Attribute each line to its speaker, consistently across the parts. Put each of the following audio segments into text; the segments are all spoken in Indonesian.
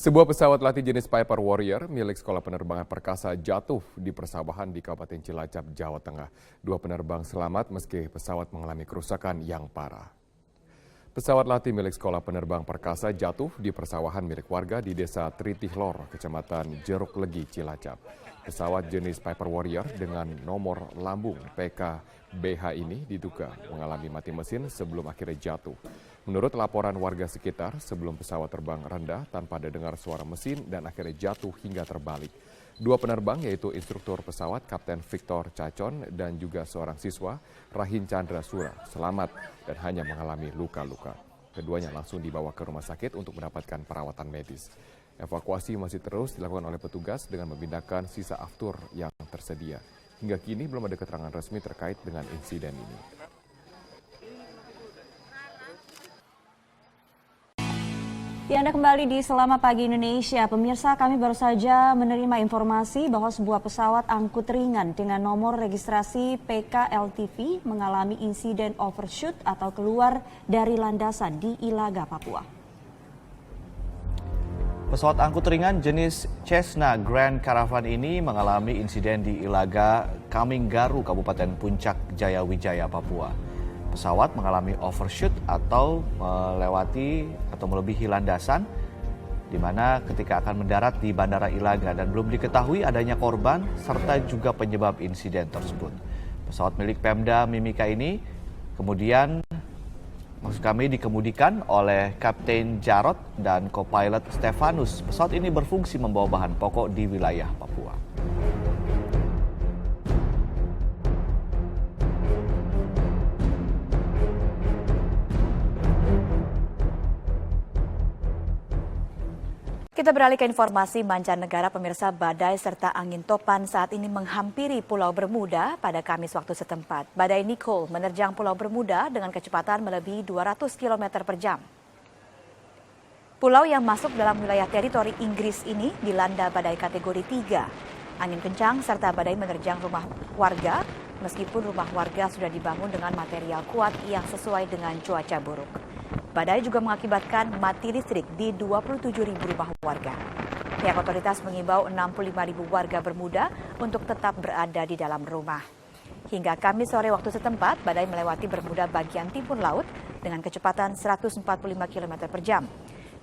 Speaker 1: Sebuah pesawat latih jenis Piper Warrior milik Sekolah Penerbangan Perkasa jatuh di persawahan di Kabupaten Cilacap, Jawa Tengah. Dua penerbang selamat meski pesawat mengalami kerusakan yang parah. Pesawat latih milik Sekolah Penerbang Perkasa jatuh di persawahan milik warga di Desa Tritihlor, Kecamatan Jeruk Legi, Cilacap. Pesawat jenis Piper Warrior dengan nomor lambung PKBH ini diduga mengalami mati mesin sebelum akhirnya jatuh. Menurut laporan warga sekitar, sebelum pesawat terbang rendah tanpa ada dengar suara mesin dan akhirnya jatuh hingga terbalik. Dua penerbang yaitu instruktur pesawat Kapten Victor Cacon dan juga seorang siswa Rahin Chandra Sura selamat dan hanya mengalami luka-luka. Keduanya langsung dibawa ke rumah sakit untuk mendapatkan perawatan medis. Evakuasi masih terus dilakukan oleh petugas dengan memindahkan sisa aftur yang tersedia. Hingga kini belum ada keterangan resmi terkait dengan insiden ini.
Speaker 2: Ya, Anda kembali di Selama Pagi Indonesia. Pemirsa, kami baru saja menerima informasi bahwa sebuah pesawat angkut ringan dengan nomor registrasi PKLTV mengalami insiden overshoot atau keluar dari landasan di Ilaga, Papua.
Speaker 3: Pesawat angkut ringan jenis Cessna Grand Caravan ini mengalami insiden di Ilaga, Kaminggaru, Kabupaten Puncak Jaya Wijaya, Papua. Pesawat mengalami overshoot atau melewati atau melebihi landasan, di mana ketika akan mendarat di Bandara Ilaga dan belum diketahui adanya korban serta juga penyebab insiden tersebut. Pesawat milik Pemda Mimika ini kemudian dikemudikan oleh Kapten Jarot dan co-pilot Stefanus. Pesawat ini berfungsi membawa bahan pokok di wilayah Papua.
Speaker 4: Kita beralih ke informasi mancanegara. Pemirsa, badai serta angin topan saat ini menghampiri Pulau Bermuda pada Kamis waktu setempat. Badai Nicole menerjang Pulau Bermuda dengan kecepatan melebihi 200 km per jam. Pulau yang masuk dalam wilayah teritori Inggris ini dilanda badai kategori 3. Angin kencang serta badai menerjang rumah warga, meskipun rumah warga sudah dibangun dengan material kuat yang sesuai dengan cuaca buruk. Badai juga mengakibatkan mati listrik di 27.000 rumah warga. Pihak otoritas mengimbau 65.000 warga Bermuda untuk tetap berada di dalam rumah. Hingga Kamis sore waktu setempat, badai melewati Bermuda bagian timur laut dengan kecepatan 145 km per jam.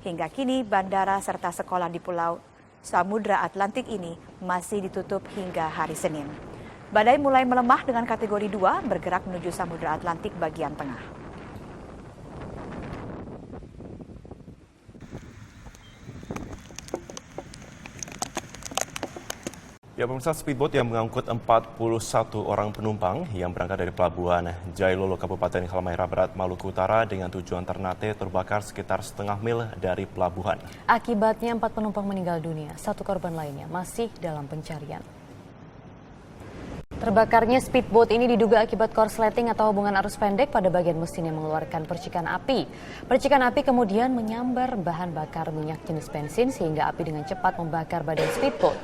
Speaker 4: Hingga kini, bandara serta sekolah di Pulau Samudra Atlantik ini masih ditutup hingga hari Senin. Badai mulai melemah dengan kategori 2, bergerak menuju Samudra Atlantik bagian tengah.
Speaker 5: Ya, pemirsa, speedboat yang mengangkut 41 orang penumpang yang berangkat dari Pelabuhan Jailolo, Kabupaten Halmahera Barat, Maluku Utara dengan tujuan Ternate terbakar sekitar setengah mil dari pelabuhan.
Speaker 6: Akibatnya 4 penumpang meninggal dunia, 1 korban lainnya masih dalam pencarian. Terbakarnya speedboat ini diduga akibat korsleting atau hubungan arus pendek pada bagian mesin yang mengeluarkan percikan api. Percikan api kemudian menyambar bahan bakar minyak jenis bensin sehingga api dengan cepat membakar badan speedboat.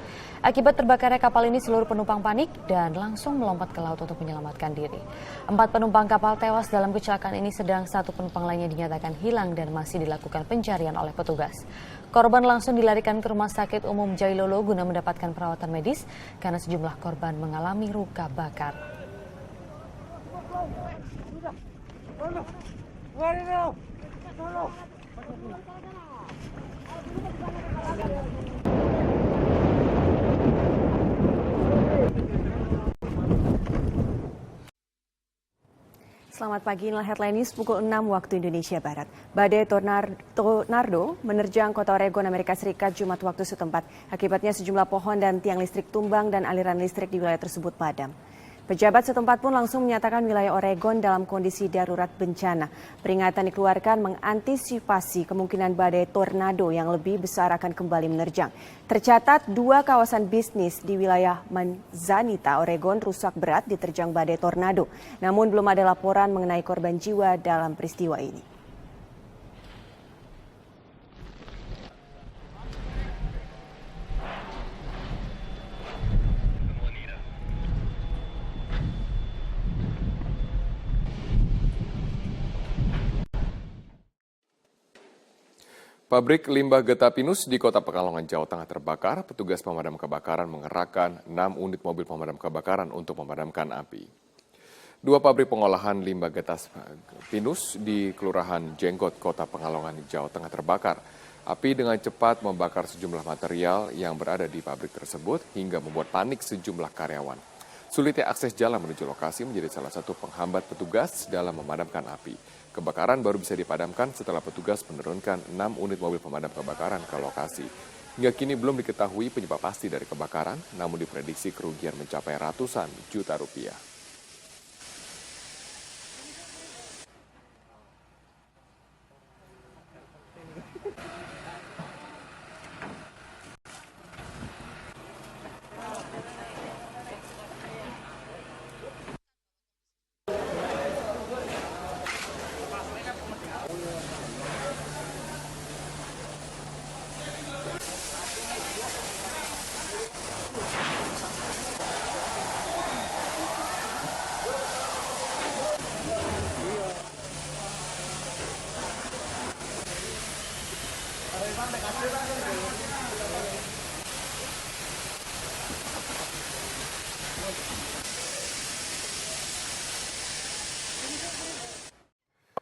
Speaker 6: Akibat terbakarnya kapal ini seluruh penumpang panik dan langsung melompat ke laut untuk menyelamatkan diri. 4 penumpang kapal tewas dalam kecelakaan ini, sedang 1 penumpang lainnya dinyatakan hilang dan masih dilakukan pencarian oleh petugas. Korban langsung dilarikan ke Rumah Sakit Umum Jailolo guna mendapatkan perawatan medis karena sejumlah korban mengalami luka bakar.
Speaker 2: Selamat pagi, inilah headline news pukul 6 waktu Indonesia Barat. Badai Tornado menerjang kota Oregon, Amerika Serikat Jumat waktu setempat. Akibatnya sejumlah pohon dan tiang listrik tumbang dan aliran listrik di wilayah tersebut padam. Pejabat setempat pun langsung menyatakan wilayah Oregon dalam kondisi darurat bencana. Peringatan dikeluarkan mengantisipasi kemungkinan badai tornado yang lebih besar akan kembali menerjang. Tercatat 2 kawasan bisnis di wilayah Manzanita, Oregon rusak berat diterjang badai tornado. Namun belum ada laporan mengenai korban jiwa dalam peristiwa ini.
Speaker 1: Pabrik limbah getah pinus di Kota Pekalongan, Jawa Tengah terbakar. Petugas pemadam kebakaran mengerahkan 6 unit mobil pemadam kebakaran untuk memadamkan api. 2 pabrik pengolahan limbah getah pinus di Kelurahan Jenggot, Kota Pekalongan, Jawa Tengah terbakar. Api dengan cepat membakar sejumlah material yang berada di pabrik tersebut hingga membuat panik sejumlah karyawan. Sulitnya akses jalan menuju lokasi menjadi salah satu penghambat petugas dalam memadamkan api. Kebakaran baru bisa dipadamkan setelah petugas menurunkan 6 unit mobil pemadam kebakaran ke lokasi. Hingga kini belum diketahui penyebab pasti dari kebakaran, namun diprediksi kerugian mencapai ratusan juta rupiah.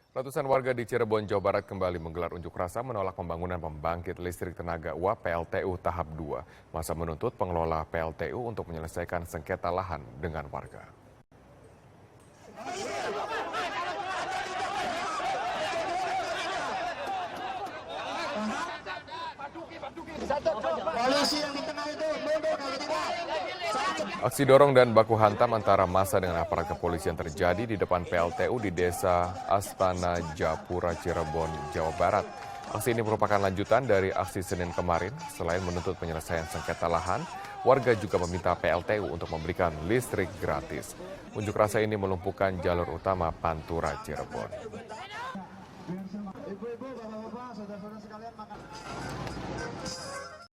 Speaker 1: Ratusan warga di Cirebon, Jawa Barat kembali menggelar unjuk rasa menolak pembangunan pembangkit listrik tenaga uap PLTU tahap 2. Masa menuntut pengelola PLTU untuk menyelesaikan sengketa lahan dengan warga. Aksi dorong dan baku hantam antara massa dengan aparat kepolisian terjadi di depan PLTU di Desa Astana Japura, Cirebon, Jawa Barat. Aksi ini merupakan lanjutan dari aksi Senin kemarin. Selain menuntut penyelesaian sengketa lahan, warga juga meminta PLTU untuk memberikan listrik gratis. Unjuk rasa ini melumpuhkan jalur utama Pantura Cirebon.